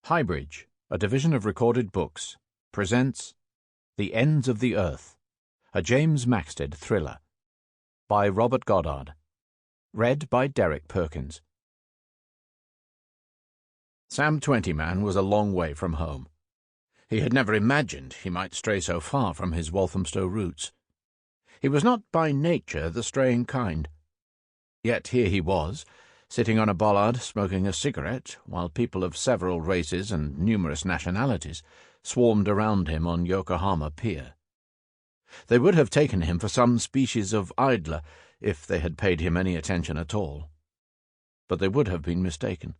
HighBridge, a division of Recorded Books, presents The Ends of the Earth, a James Maxted thriller, by Robert Goddard, read by Derek Perkins. Sam Twentyman was a long way from home. He had never imagined he might stray so far from his Walthamstow roots. He was not by nature the straying kind. Yet here he was, sitting on a bollard smoking a cigarette, while people of several races and numerous nationalities swarmed around him on Yokohama Pier. They would have taken him for some species of idler if they had paid him any attention at all. But they would have been mistaken.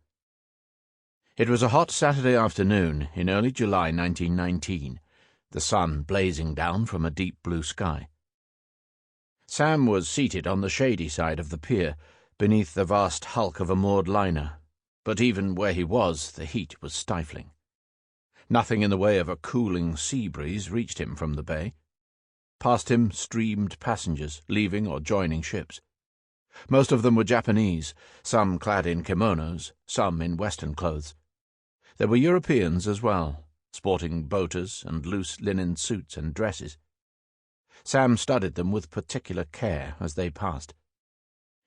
It was a hot Saturday afternoon in early July 1919, the sun blazing down from a deep blue sky. Sam was seated on the shady side of the pier, beneath the vast hulk of a moored liner, but even where he was, the heat was stifling. Nothing in the way of a cooling sea breeze reached him from the bay. Past him streamed passengers, leaving or joining ships. Most of them were Japanese, some clad in kimonos, some in Western clothes. There were Europeans as well, sporting boaters and loose linen suits and dresses. Sam studied them with particular care as they passed.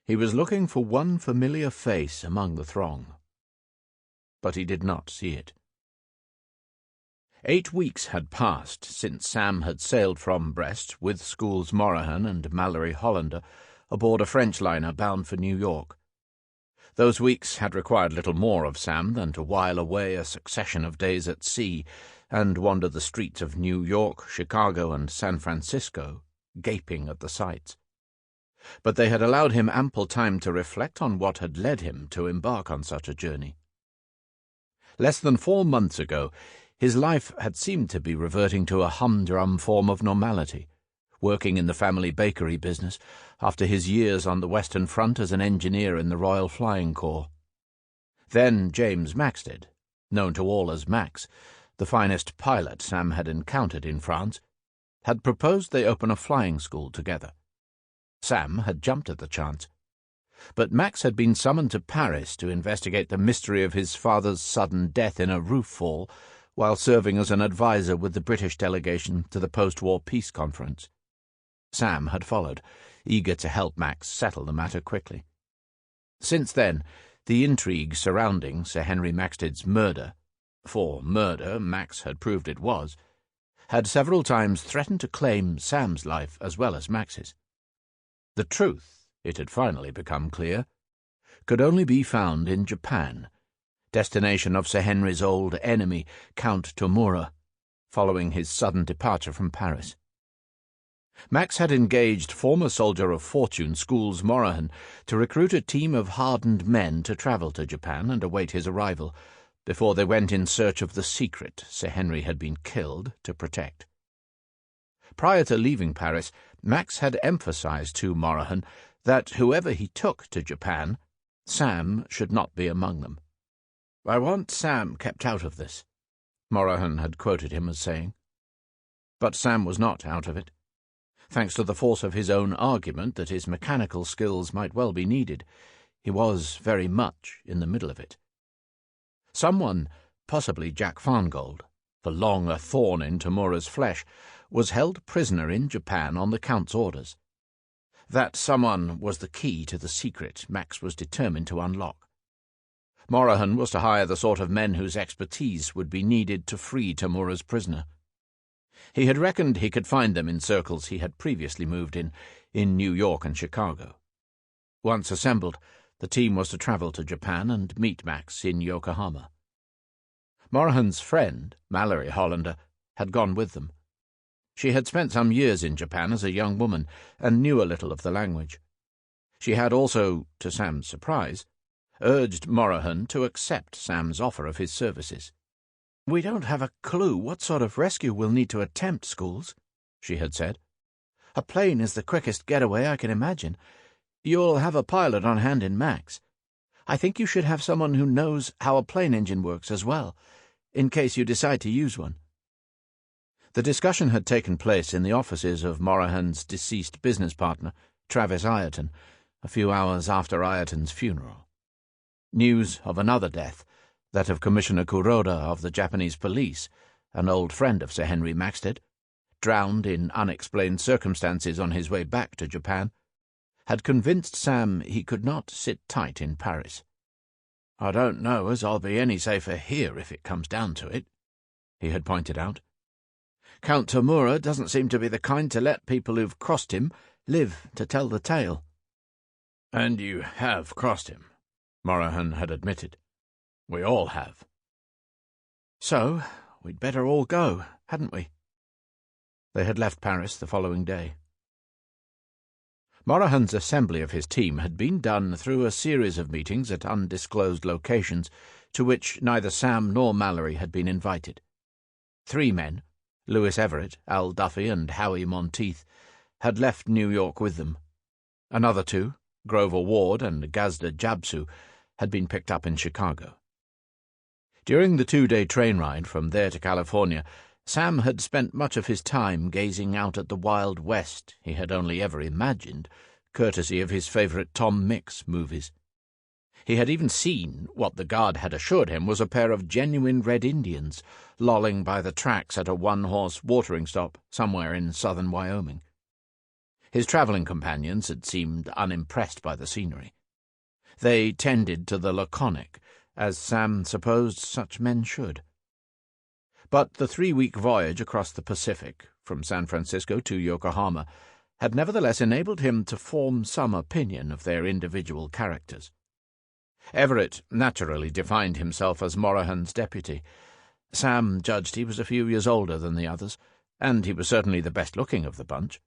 He was looking for one familiar face among the throng, but he did not see it. 8 weeks had passed since Sam had sailed from Brest with Schools Morahan and Mallory Hollander aboard a French liner bound for New York. Those weeks had required little more of Sam than to while away a succession of days at sea and wander the streets of New York, Chicago, and San Francisco, gaping at the sights. But they had allowed him ample time to reflect on what had led him to embark on such a journey. Less than 4 months ago, his life had seemed to be reverting to a humdrum form of normality, working in the family bakery business after his years on the Western Front as an engineer in the Royal Flying Corps. Then James Maxted, known to all as Max, the finest pilot Sam had encountered in France, had proposed they open a flying school together. Sam had jumped at the chance. But Max had been summoned to Paris to investigate the mystery of his father's sudden death in a roof fall while serving as an advisor with the British delegation to the post-war peace conference. Sam had followed, eager to help Max settle the matter quickly. Since then, the intrigue surrounding Sir Henry Maxted's murder, for murder Max had proved it was, had several times threatened to claim Sam's life as well as Max's. The truth, it had finally become clear, could only be found in Japan, destination of Sir Henry's old enemy, Count Tomura, following his sudden departure from Paris. Max had engaged former soldier of fortune Schools Morahan to recruit a team of hardened men to travel to Japan and await his arrival, before they went in search of the secret Sir Henry had been killed to protect. Prior to leaving Paris, Max had emphasized to Morahan that whoever he took to Japan, Sam should not be among them. "I want Sam kept out of this," Morahan had quoted him as saying. But Sam was not out of it. Thanks to the force of his own argument that his mechanical skills might well be needed, he was very much in the middle of it. Someone, possibly Jack Farngold, for long a thorn in Tomura's flesh, was held prisoner in Japan on the Count's orders. That someone was the key to the secret Max was determined to unlock. Morahan was to hire the sort of men whose expertise would be needed to free Tomura's prisoner. He had reckoned he could find them in circles he had previously moved in New York and Chicago. Once assembled, the team was to travel to Japan and meet Max in Yokohama. Morahan's friend, Mallory Hollander, had gone with them. She had spent some years in Japan as a young woman and knew a little of the language. She had also, to Sam's surprise, urged Morahan to accept Sam's offer of his services. "We don't have a clue what sort of rescue we'll need to attempt, Schools," she had said. "A plane is the quickest getaway I can imagine. You'll have a pilot on hand in Max. I think you should have someone who knows how a plane engine works as well, in case you decide to use one." The discussion had taken place in the offices of Morahan's deceased business partner, Travis Ireton, a few hours after Ireton's funeral. News of another death, that of Commissioner Kuroda of the Japanese police, an old friend of Sir Henry Maxted, drowned in unexplained circumstances on his way back to Japan, had convinced Sam he could not sit tight in Paris. "I don't know as I'll be any safer here if it comes down to it," he had pointed out. "Count Tomura doesn't seem to be the kind to let people who've crossed him live to tell the tale." "And you have crossed him," Morahan had admitted. "We all have." "So we'd better all go, hadn't we?" They had left Paris the following day. Morahan's assembly of his team had been done through a series of meetings at undisclosed locations to which neither Sam nor Mallory had been invited. 3 men, Lewis Everett, Al Duffy, and Howie Monteith, had left New York with them. Another 2, Grover Ward and Gazda Jabsu, had been picked up in Chicago. During the 2-day train ride from there to California, Sam had spent much of his time gazing out at the Wild West he had only ever imagined, courtesy of his favourite Tom Mix movies. He had even seen what the guard had assured him was a pair of genuine Red Indians lolling by the tracks at a 1-horse watering stop somewhere in southern Wyoming. His travelling companions had seemed unimpressed by the scenery. They tended to the laconic, as Sam supposed such men should. But the 3-week voyage across the Pacific, from San Francisco to Yokohama, had nevertheless enabled him to form some opinion of their individual characters. Everett naturally defined himself as Morahan's deputy. Sam judged he was a few years older than the others, and he was certainly the best-looking of the bunch.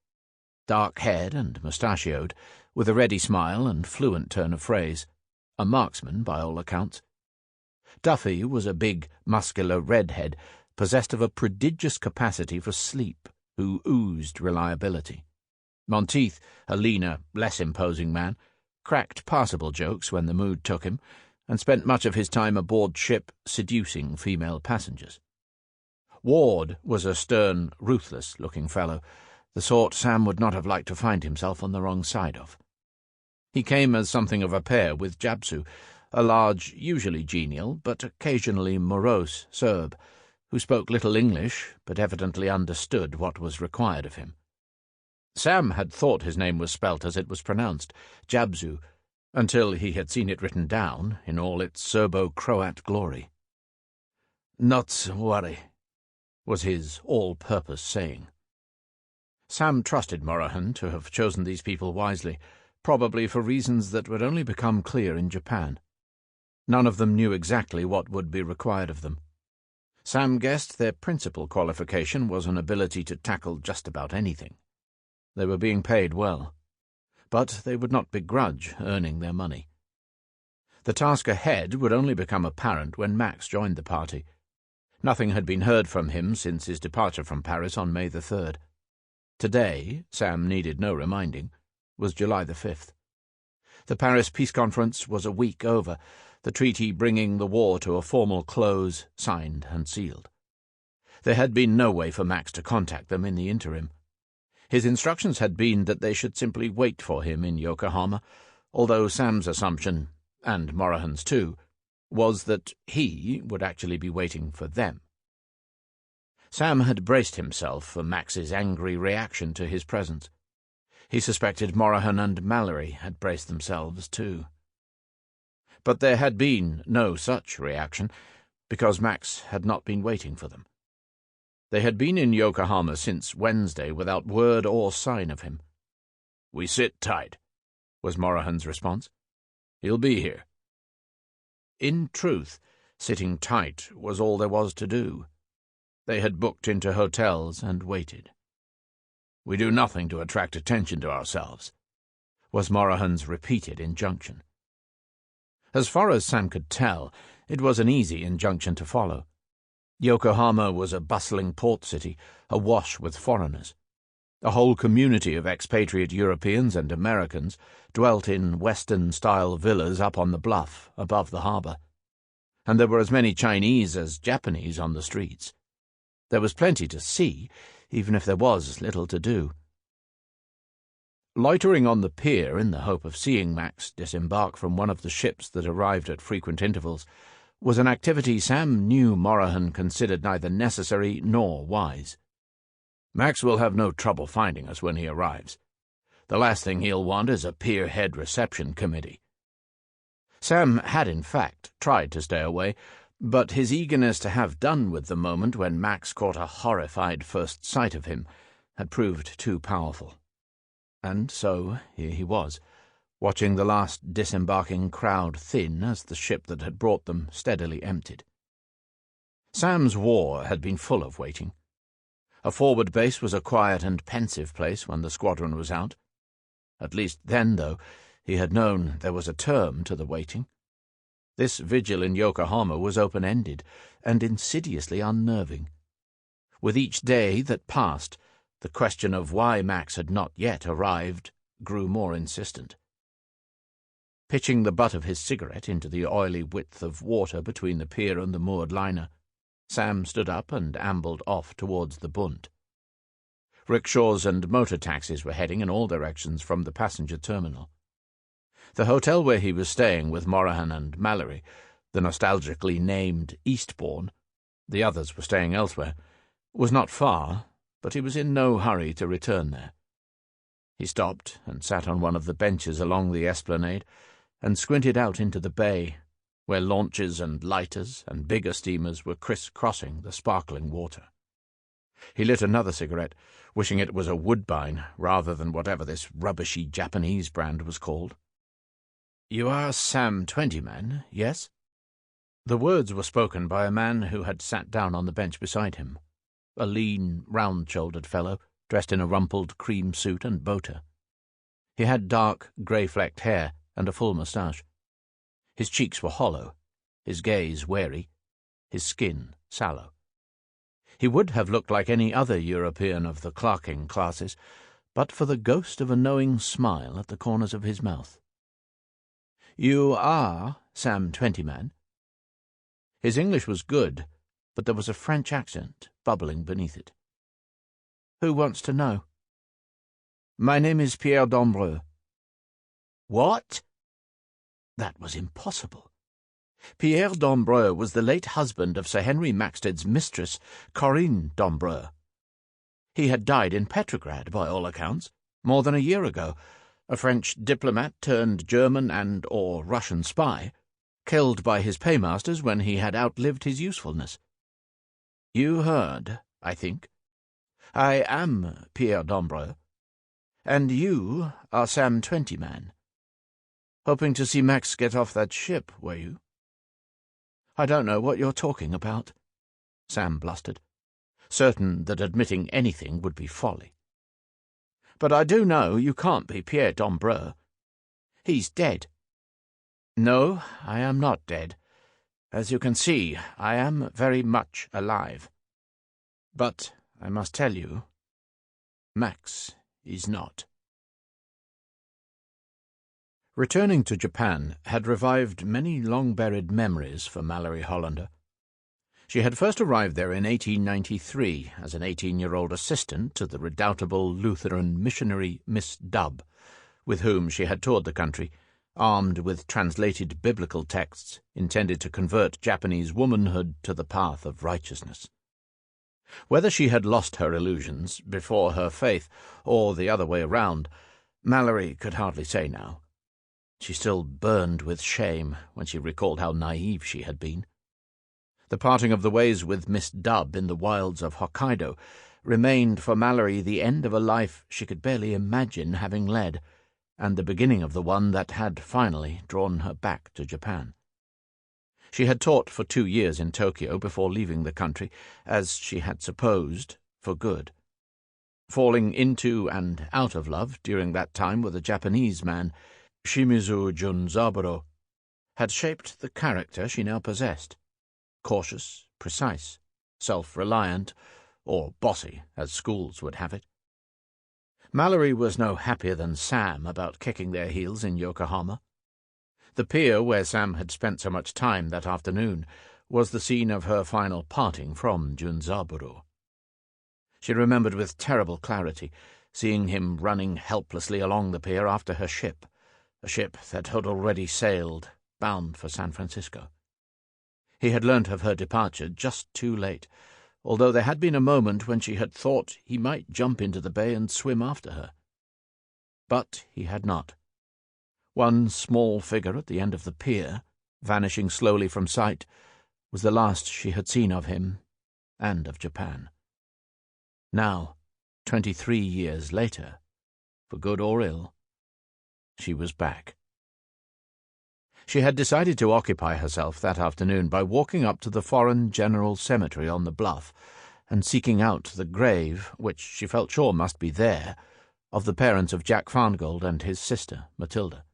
Dark-haired and mustachioed, with a ready smile and fluent turn of phrase, a marksman by all accounts. Duffy was a big, muscular redhead, possessed of a prodigious capacity for sleep, who oozed reliability. Monteith, a leaner, less imposing man, cracked passable jokes when the mood took him, and spent much of his time aboard ship seducing female passengers. Ward was a stern, ruthless-looking fellow, the sort Sam would not have liked to find himself on the wrong side of. He came as something of a pair with Jabsu, a large, usually genial, but occasionally morose Serb, who spoke little English, but evidently understood what was required of him. Sam had thought his name was spelt as it was pronounced, Jabzu, until he had seen it written down in all its Serbo-Croat glory. "Not worry," was his all-purpose saying. Sam trusted Morahan to have chosen these people wisely, probably for reasons that would only become clear in Japan. None of them knew exactly what would be required of them. Sam guessed their principal qualification was an ability to tackle just about anything. They were being paid well, but they would not begrudge earning their money. The task ahead would only become apparent when Max joined the party. Nothing had been heard from him since his departure from Paris on May the 3rd. Today, Sam needed no reminding, was July the 5th. The Paris Peace Conference was a week over, the treaty bringing the war to a formal close, signed and sealed. There had been no way for Max to contact them in the interim. His instructions had been that they should simply wait for him in Yokohama, although Sam's assumption, and Morahan's too, was that he would actually be waiting for them. Sam had braced himself for Max's angry reaction to his presence. He suspected Morahan and Mallory had braced themselves too. But there had been no such reaction, because Max had not been waiting for them. They had been in Yokohama since Wednesday without word or sign of him. "We sit tight," was Morahan's response. "He'll be here." In truth, sitting tight was all there was to do. They had booked into hotels and waited. "We do nothing to attract attention to ourselves," was Morahan's repeated injunction. As far as Sam could tell, it was an easy injunction to follow. Yokohama was a bustling port city, awash with foreigners. A whole community of expatriate Europeans and Americans dwelt in Western-style villas up on the bluff above the harbour, and there were as many Chinese as Japanese on the streets. There was plenty to see, even if there was little to do. Loitering on the pier in the hope of seeing Max disembark from one of the ships that arrived at frequent intervals was an activity Sam knew Morahan considered neither necessary nor wise. "Max will have no trouble finding us when he arrives. The last thing he'll want is a pier-head reception committee." Sam had, in fact, tried to stay away, but his eagerness to have done with the moment when Max caught a horrified first sight of him had proved too powerful. And so here he was, watching the last disembarking crowd thin as the ship that had brought them steadily emptied. Sam's war had been full of waiting. A forward base was a quiet and pensive place when the squadron was out. At least then, though, he had known there was a term to the waiting. This vigil in Yokohama was open-ended and insidiously unnerving. With each day that passed, the question of why Max had not yet arrived grew more insistent. Pitching the butt of his cigarette into the oily width of water between the pier and the moored liner, Sam stood up and ambled off towards the Bund. Rickshaws and motor taxis were heading in all directions from the passenger terminal. The hotel where he was staying with Morahan and Mallory, the nostalgically named Eastbourne — the others were staying elsewhere — was not far, but he was in no hurry to return there. He stopped and sat on one of the benches along the esplanade and squinted out into the bay, where launches and lighters and bigger steamers were criss-crossing the sparkling water. He lit another cigarette, wishing it was a Woodbine rather than whatever this rubbishy Japanese brand was called. "You are Sam Twentyman, yes?" The words were spoken by a man who had sat down on the bench beside him, a lean, round-shouldered fellow, dressed in a rumpled cream suit and boater. He had dark, grey-flecked hair and a full moustache. His cheeks were hollow, his gaze wary, his skin sallow. He would have looked like any other European of the clerking classes, but for the ghost of a knowing smile at the corners of his mouth. "You are Sam Twentyman?" His English was good, but there was a French accent bubbling beneath it. "Who wants to know?" "My name is Pierre d'Ombreux." "What?" That was impossible. Pierre d'Ombreux was the late husband of Sir Henry Maxted's mistress, Corinne d'Ombreux. He had died in Petrograd, by all accounts, more than a year ago, a French diplomat turned German and/or Russian spy, killed by his paymasters when he had outlived his usefulness. "You heard, I think. I am Pierre d'Ombreux, and you are Sam Twentyman. Hoping to see Max get off that ship, were you?" "I don't know what you're talking about," Sam blustered, certain that admitting anything would be folly. "But I do know you can't be Pierre d'Ombreux. He's dead." "No, I am not dead. As you can see, I am very much alive. But I must tell you, Max is not." Returning to Japan had revived many long-buried memories for Mallory Hollander. She had first arrived there in 1893 as an 18-year-old assistant to the redoubtable Lutheran missionary Miss Dubb, with whom she had toured the country, armed with translated biblical texts intended to convert Japanese womanhood to the path of righteousness. Whether she had lost her illusions before her faith, or the other way around, Mallory could hardly say now. She still burned with shame when she recalled how naive she had been. The parting of the ways with Miss Dubb in the wilds of Hokkaido remained for Mallory the end of a life she could barely imagine having led, and the beginning of the one that had finally drawn her back to Japan. She had taught for 2 years in Tokyo before leaving the country, as she had supposed, for good. Falling into and out of love during that time with a Japanese man, Shimizu Junzaburo, had shaped the character she now possessed. Cautious, precise, self-reliant, or bossy, as schools would have it. Mallory was no happier than Sam about kicking their heels in Yokohama. The pier where Sam had spent so much time that afternoon was the scene of her final parting from Junzaburo. She remembered with terrible clarity seeing him running helplessly along the pier after her ship, a ship that had already sailed, bound for San Francisco. He had learnt of her departure just too late, although there had been a moment when she had thought he might jump into the bay and swim after her. But he had not. One small figure at the end of the pier, vanishing slowly from sight, was the last she had seen of him and of Japan. Now, 23 years later, for good or ill, she was back. She had decided to occupy herself that afternoon by walking up to the Foreign General Cemetery on the bluff and seeking out the grave, which she felt sure must be there, of the parents of Jack Farngold and his sister, Matilda.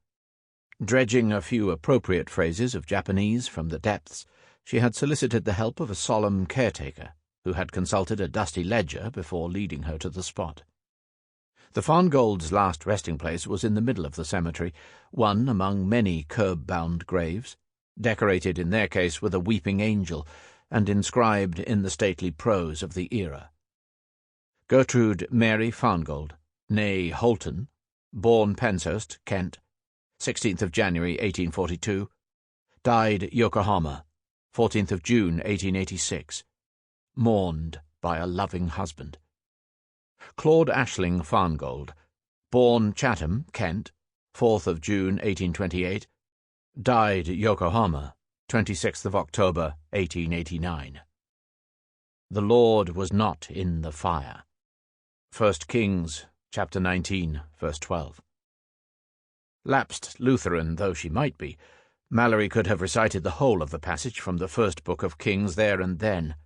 Dredging a few appropriate phrases of Japanese from the depths, she had solicited the help of a solemn caretaker, who had consulted a dusty ledger before leading her to the spot. The Farngolds' last resting place was in the middle of the cemetery, one among many curb-bound graves, decorated in their case with a weeping angel, and inscribed in the stately prose of the era. Gertrude Mary Farngold, née Holton, born Penshurst, Kent, 16th of January 1842, died Yokohama, 14th of June 1886, mourned by a loving husband. Claude Ashling Farngold, born Chatham, Kent, 4th of June 1828, died Yokohama, 26th of October 1889. The Lord was not in the fire. 1 Kings, chapter 19, verse 12. Lapsed Lutheran though she might be, Mallory could have recited the whole of the passage from the first book of Kings there and then.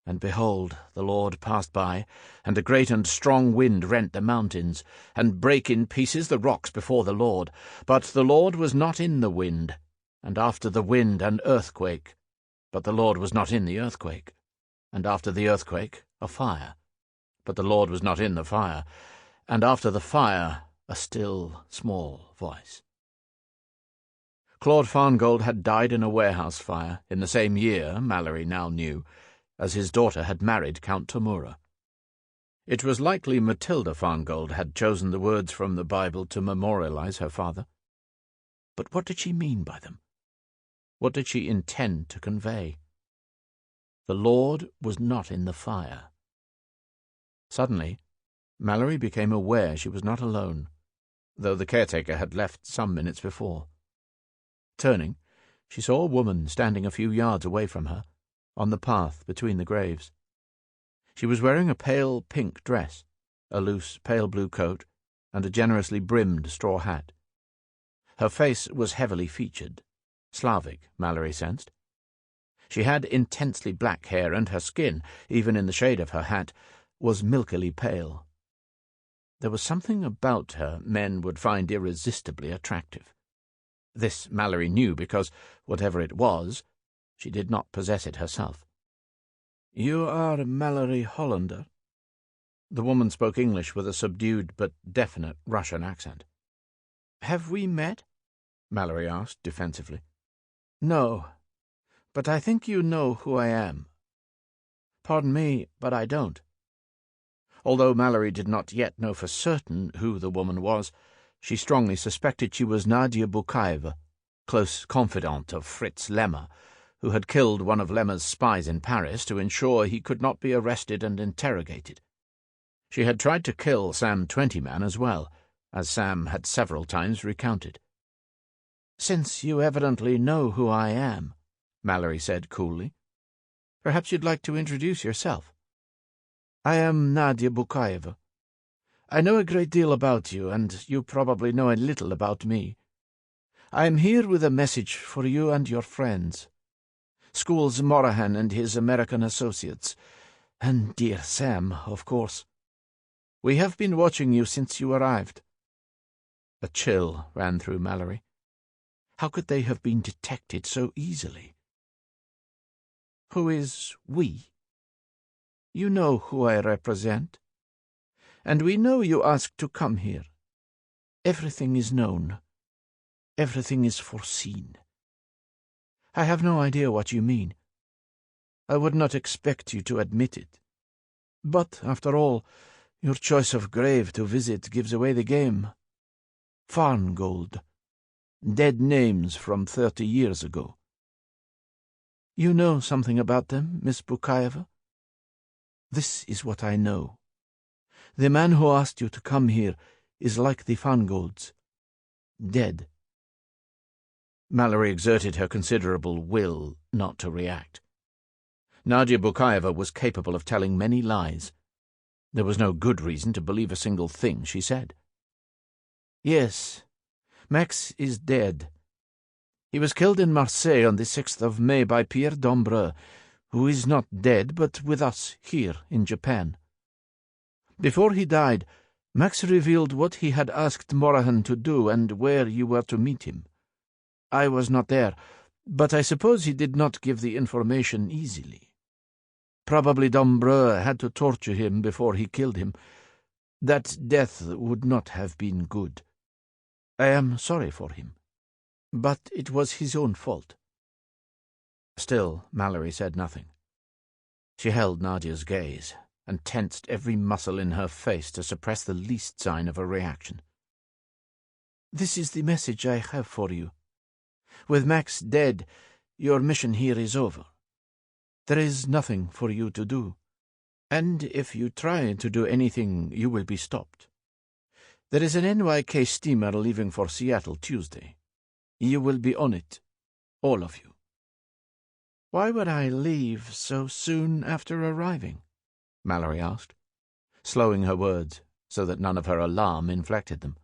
And behold, the Lord passed by, and a great and strong wind rent the mountains, and brake in pieces the rocks before the Lord. But the Lord was not in the wind, and after the wind an earthquake. But the Lord was not in the earthquake, and after the earthquake a fire. But the Lord was not in the fire, and after the fire a still, small voice. Claude Farngold had died in a warehouse fire in the same year, Mallory now knew, as his daughter had married Count Tomura. It was likely Matilda Farngold had chosen the words from the Bible to memorialize her father. But what did she mean by them? What did she intend to convey? The Lord was not in the fire. Suddenly, Mallory became aware she was not alone, though the caretaker had left some minutes before. Turning, she saw a woman standing a few yards away from her, on the path between the graves. She was wearing a pale pink dress, a loose pale blue coat, and a generously brimmed straw hat. Her face was heavily featured, Slavic, Mallory sensed. She had intensely black hair, and her skin, even in the shade of her hat, was milkily pale. There was something about her men would find irresistibly attractive. This Mallory knew because, whatever it was, she did not possess it herself. "You are Mallory Hollander?" The woman spoke English with a subdued but definite Russian accent. "Have we met?" Mallory asked defensively. "No, but I think you know who I am." "Pardon me, but I don't." Although Mallory did not yet know for certain who the woman was, she strongly suspected she was Nadia Bukaeva, close confidante of Fritz Lemmer, who had killed one of Lemmer's spies in Paris to ensure he could not be arrested and interrogated. She had tried to kill Sam Twentyman as well, as Sam had several times recounted. "Since you evidently know who I am," Mallory said coolly, "perhaps you'd like to introduce yourself." "I am Nadia Bukaeva. I know a great deal about you, and you probably know a little about me. I am here with a message for you and your friends. Schools Morahan and his American associates, and dear Sam, of course. We have been watching you since you arrived." A chill ran through Mallory. How could they have been detected so easily? "Who is we?" "You know who I represent. And we know you asked to come here. Everything is known. Everything is foreseen. I have no idea what you mean. I would not expect you to admit it. But, after all, your choice of grave to visit gives away the game. Farngold. Dead names from 30 years ago." You know something about them, Miss Bukaeva? This is what I know. The man who asked you to come here is like the Fangolds. Dead. Mallory exerted her considerable will not to react. Nadia Bukaeva was capable of telling many lies. There was no good reason to believe a single thing she said. Yes, Max is dead. He was killed in Marseilles on the 6th of May by Pierre Dombreux, who is not dead but with us here in Japan. Before he died, Max revealed what he had asked Morahan to do and where you were to meet him. I was not there, but I suppose he did not give the information easily. Probably Dombreux had to torture him before he killed him. That death would not have been good. I am sorry for him, but it was his own fault. Still, Mallory said nothing. She held Nadia's gaze and tensed every muscle in her face to suppress the least sign of a reaction. This is the message I have for you. With Max dead, your mission here is over. There is nothing for you to do, and if you try to do anything, you will be stopped. There is an NYK steamer leaving for Seattle Tuesday. You will be on it, all of you. Why would I leave so soon after arriving? Mallory asked, slowing her words so that none of her alarm inflected them.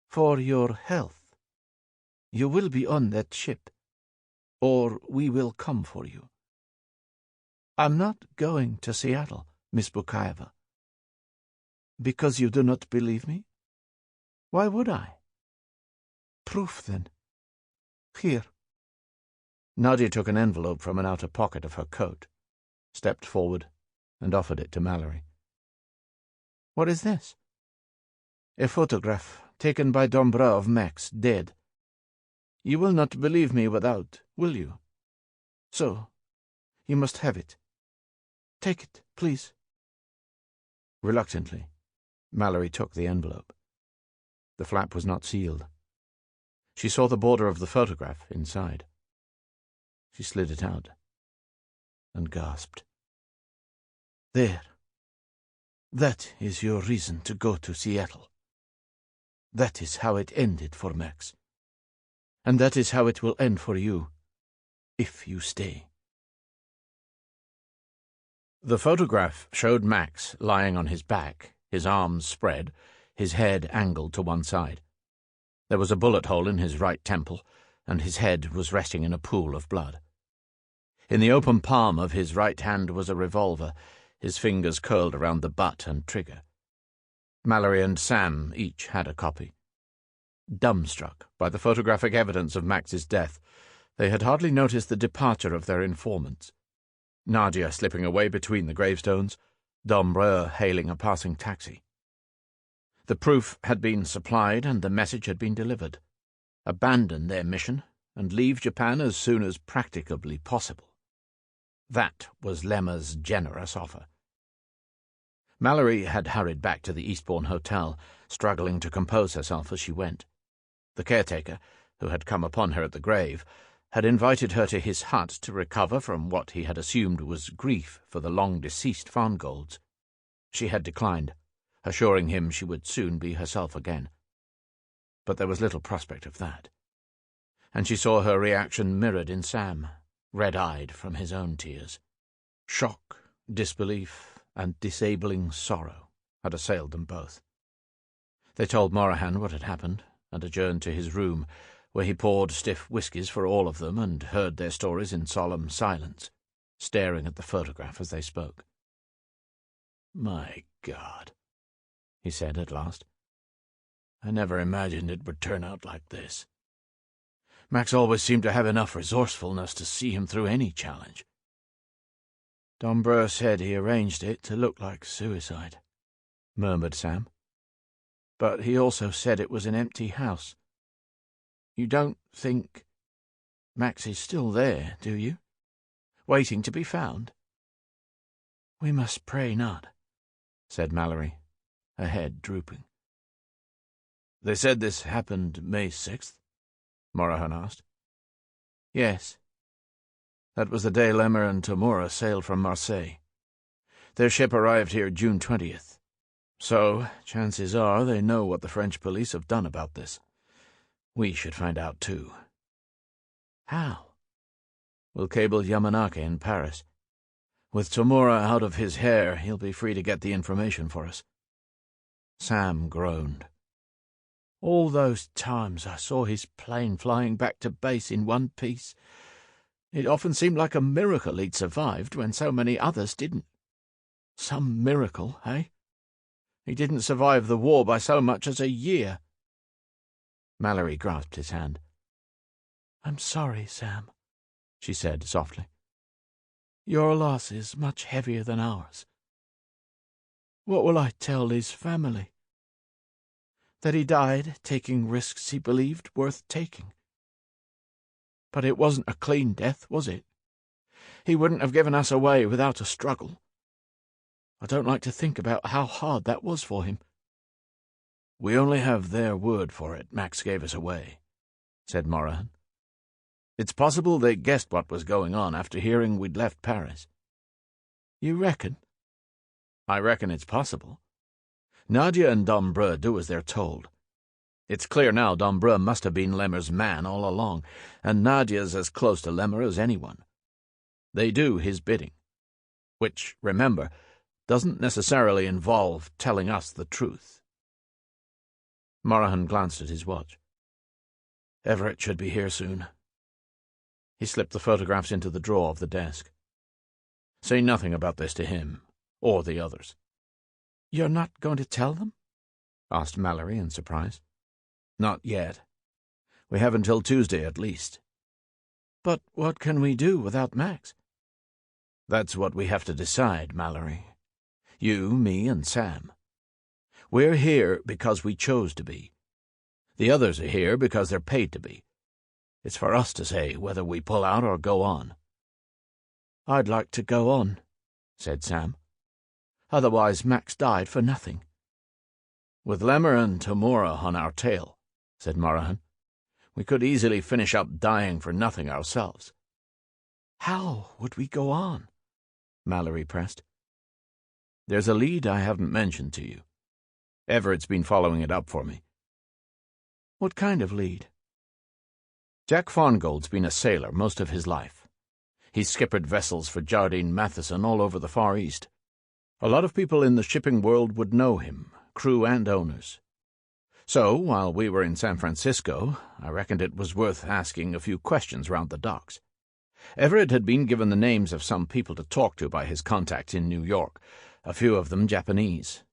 For your health. You will be on that ship, or we will come for you. I'm not going to Seattle, Miss Bukaeva. Because you do not believe me? Why would I? Proof, then. Here. Nadia took an envelope from an outer pocket of her coat, stepped forward, and offered it to Mallory. What is this? A photograph taken by Dombreux of Max, dead. You will not believe me without, will you? So, you must have it. Take it, please. Reluctantly, Mallory took the envelope. The flap was not sealed. She saw the border of the photograph inside. She slid it out and gasped. There. That is your reason to go to Seattle. That is how it ended for Max. And that is how it will end for you, if you stay. The photograph showed Max lying on his back, his arms spread, his head angled to one side. There was a bullet hole in his right temple, and his head was resting in a pool of blood. In the open palm of his right hand was a revolver, his fingers curled around the butt and trigger. Mallory and Sam each had a copy. Dumbstruck by the photographic evidence of Max's death, they had hardly noticed the departure of their informants. Nadia slipping away between the gravestones, Dombreux hailing a passing taxi. The proof had been supplied and the message had been delivered. Abandon their mission and leave Japan as soon as practicably possible. That was Lemmer's generous offer. Mallory had hurried back to the Eastbourne Hotel, struggling to compose herself as she went. The caretaker, who had come upon her at the grave, had invited her to his hut to recover from what he had assumed was grief for the long-deceased Fangolds. She had declined, assuring him she would soon be herself again. But there was little prospect of that, and she saw her reaction mirrored in Sam, red-eyed from his own tears. Shock, disbelief, and disabling sorrow had assailed them both. They told Morahan what had happened, and adjourned to his room, where he poured stiff whiskies for all of them and heard their stories in solemn silence, staring at the photograph as they spoke. "My God," he said at last. "I never imagined it would turn out like this. Max always seemed to have enough resourcefulness to see him through any challenge." "Dombreux said he arranged it to look like suicide," murmured Sam. "But he also said it was an empty house. You don't think Max is still there, do you? Waiting to be found?" "We must pray not," said Mallory, her head drooping. "They said this happened May 6th?" Morahan asked. "Yes. That was the day Lemmer and Tomura sailed from Marseilles. Their ship arrived here June 20th. So, chances are they know what the French police have done about this. We should find out too. How? We'll cable Yamanaka in Paris. With Tomura out of his hair, he'll be free to get the information for us. Sam groaned. All those times I saw his plane flying back to base in one piece, it often seemed like a miracle he'd survived when so many others didn't. Some miracle, eh? He didn't survive the war by so much as a year. Mallory grasped his hand. I'm sorry, Sam, she said softly. Your loss is much heavier than ours. What will I tell his family? That he died taking risks he believed worth taking. But it wasn't a clean death, was it? He wouldn't have given us away without a struggle. I don't like to think about how hard that was for him. We only have their word for it Max gave us away, said Morahan. It's possible they guessed what was going on after hearing we'd left Paris. You reckon? I reckon it's possible. Nadia and Dombreux do as they're told. It's clear now Dombreux must have been Lemmer's man all along, and Nadia's as close to Lemmer as anyone. They do his bidding, which, remember, doesn't necessarily involve telling us the truth. Morahan glanced at his watch. Everett should be here soon. He slipped the photographs into the drawer of the desk. Say nothing about this to him, or the others. You're not going to tell them? Asked Mallory in surprise. Not yet. We have until Tuesday at least. But what can we do without Max? That's what we have to decide, Mallory. You, me, and Sam. We're here because we chose to be. The others are here because they're paid to be. It's for us to say whether we pull out or go on. I'd like to go on, said Sam. Otherwise Max died for nothing. With Lemmer and Tomura on our tail, said Morahan, we could easily finish up dying for nothing ourselves. How would we go on? Mallory pressed. There's a lead I haven't mentioned to you. Everett's been following it up for me. What kind of lead? Jack Farngold's been a sailor most of his life. He's skippered vessels for Jardine Matheson all over the Far East. A lot of people in the shipping world would know him, crew and owners. So, while we were in San Francisco, I reckoned it was worth asking a few questions round the docks. Everett had been given the names of some people to talk to by his contacts in New York, a few of them Japanese.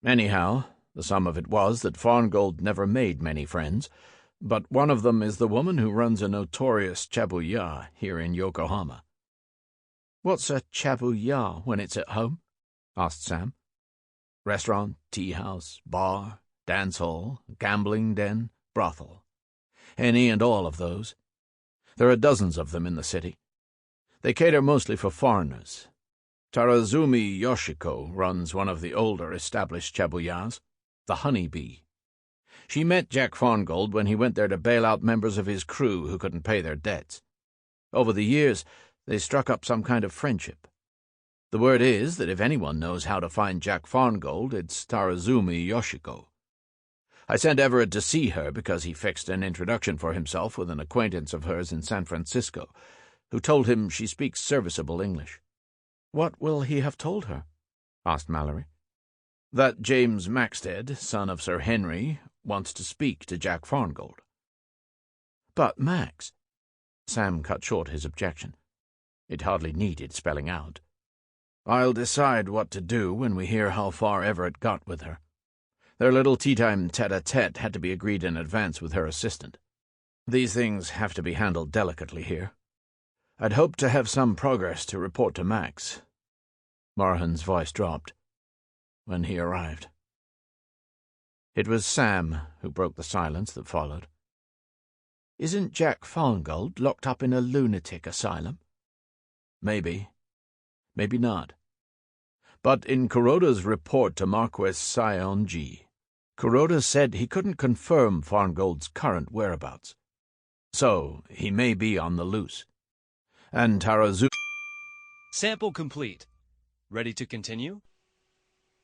Anyhow, the sum of it was that Farngold never made many friends, but one of them is the woman who runs a notorious chabuya here in Yokohama. What's a chabuya when it's at home? Asked Sam. Restaurant, tea house, bar, dance hall, gambling den, brothel. Any and all of those. There are dozens of them in the city. They cater mostly for foreigners. Tarazumi Yoshiko runs one of the older established chabuyas, the Honey Bee. She met Jack Farngold when he went there to bail out members of his crew who couldn't pay their debts. Over the years, they struck up some kind of friendship. The word is that if anyone knows how to find Jack Farngold, it's Tarazumi Yoshiko. I sent Everett to see her because he fixed an introduction for himself with an acquaintance of hers in San Francisco, who told him she speaks serviceable English. What will he have told her? Asked Mallory. That James Maxted, son of Sir Henry, wants to speak to Jack Farngold. But Max... Sam cut short his objection. It hardly needed spelling out. I'll decide what to do when we hear how far Everett got with her. Their little tea-time tete-a-tete had to be agreed in advance with her assistant. These things have to be handled delicately here. I'd hoped to have some progress to report to Max. Morahan's voice dropped when he arrived. It was Sam who broke the silence that followed. Isn't Jack Farngold locked up in a lunatic asylum? Maybe. Maybe not. But in Kuroda's report to Marquess Sionji, Kuroda said he couldn't confirm Farngold's current whereabouts. So he may be on the loose. and Tarazu. Sample complete. Ready to continue?